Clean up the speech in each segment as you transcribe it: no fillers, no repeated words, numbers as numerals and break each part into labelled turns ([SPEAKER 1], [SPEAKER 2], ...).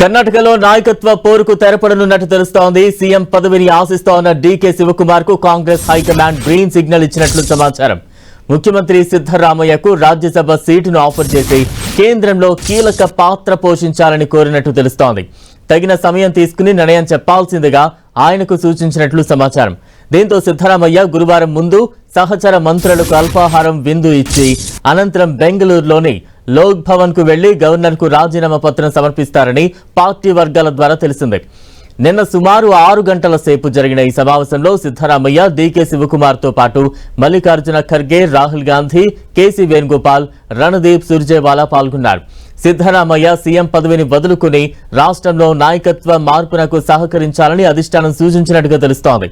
[SPEAKER 1] కర్ణాటకలో నాయకత్వ పోరుకు తెరపడనున్నట్టు తెలుస్తోంది. సీఎం పదవిని ఆశిస్తోన్న డీకే శివకుమార్ కు కాంగ్రెస్ హైకమాండ్ గ్రీన్ సిగ్నల్ ఇచ్చినట్లు సమాచారం. ముఖ్యమంత్రి సిద్ధరామయ్యకు రాజ్యసభ సీటును ఆఫర్ చేసి కేంద్రంలో కీలక పాత్ర పోషించాలని కోరినట్టు తెలుస్తోంది. తగిన సమయం తీసుకుని నిర్ణయం చెప్పాల్సిందిగా ఆయనకు సూచించినట్లు సమాచారం. దీంతో సిద్ధరామయ్య గురువారం ముందు సహచర మంత్రులకు అల్పాహారం విందు ఇచ్చి అనంతరం బెంగళూరులోని లోక్ భవన్ కు వెళ్లి గవర్నర్ కు రాజీనామా పత్రం సమర్పిస్తారని పార్టీ వర్గాల ద్వారా తెలిసింది. నిన్న సుమారు 6 గంటల సేపు జరిగిన ఈ సమావేశంలో సిద్ధరామయ్య, డీకే శివకుమార్ తో పాటు మల్లికార్జున ఖర్గే, రాహుల్ గాంధీ, కేసీ వేణుగోపాల్, రణదీప్ సుర్జేవాలా పాల్గొన్నారు. సిద్ధరామయ్య సీఎం పదవిని వదులుకుని రాష్ట్రంలో నాయకత్వ మార్పునకు సహకరించాలని అధిష్టానం సూచించినట్టుగా తెలుస్తోంది.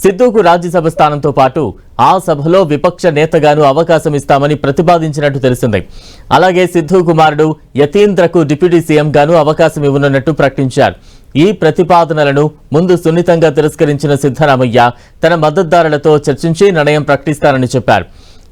[SPEAKER 1] సిద్ధుకు రాజ్యసభ స్థానంతో పాటు ఆ సభలో విపక్ష నేతగాను అవకాశం ఇస్తామని ప్రతిపాదించినట్టు తెలిసింది. అలాగే సిద్ధు కుమారుడు యతీంద్రకు డిప్యూటీ సీఎం గాను అవకాశం ఇవ్వనున్నట్టు ప్రకటించారు. ఈ ప్రతిపాదనలను ముందు సున్నితంగా తిరస్కరించిన సిద్ధరామయ్య తన మద్దతుదారులతో చర్చించి నిర్ణయం ప్రకటిస్తారని చెప్పారు.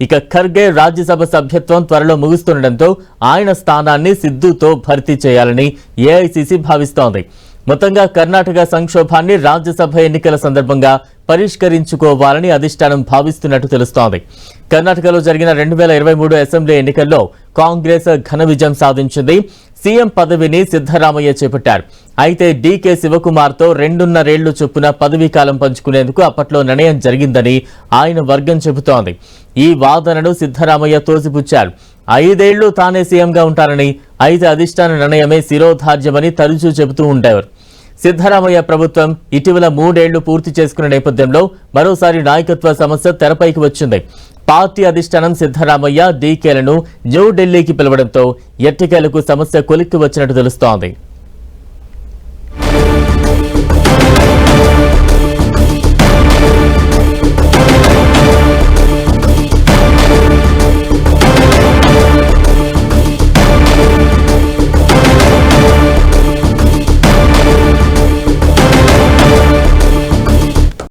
[SPEAKER 1] ఇక ఖర్గే రాజ్యసభ సభ్యత్వం త్వరలో ముగుస్తుండటంతో ఆయన స్థానాన్ని సిద్ధుతో భర్తీ చేయాలని ఏఐసీసీ భావిస్తోంది. మొత్తంగా కర్ణాటక సంక్షోభాన్ని రాజ్యసభ ఎన్నికల సందర్భంగా పరిష్కరించుకోవాలని అధిష్టానం భావిస్తున్నట్టు తెలుస్తోంది. కర్ణాటకలో జరిగిన 2023 అసెంబ్లీ ఎన్నికల్లో కాంగ్రెస్ ఘన విజయం సాధించింది. సీఎం పదవిని సిద్ధరామయ్య చేపట్టారు. అయితే డీకే శివకుమార్ తో 2.5 ఏళ్లు చొప్పున పదవీ కాలం పంచుకునేందుకు అప్పట్లో నిర్ణయం జరిగిందని ఆయన వర్గం చెబుతోంది. ఈ వాదనను సిద్ధరామయ్య తోసిపుచ్చారు. 5 ఏళ్లు తానే సీఎంగా ఉంటారని, అయితే అధిష్టాన నిర్ణయమే శిరోధార్యమని తరచూ చెబుతూ ఉండేవారు. సిద్ధరామయ్య ప్రభుత్వం ఇటీవల 3 ఏళ్లు పూర్తి చేసుకున్న నేపథ్యంలో మరోసారి నాయకత్వ సమస్య తెరపైకి వచ్చింది. పార్టీ అధిష్టానం సిద్ధరామయ్య, డీకేలను న్యూఢిల్లీకి పిలవడంతో ఎట్టకేలకు సమస్య కొలిక్కి వచ్చినట్టు తెలుస్తోంది.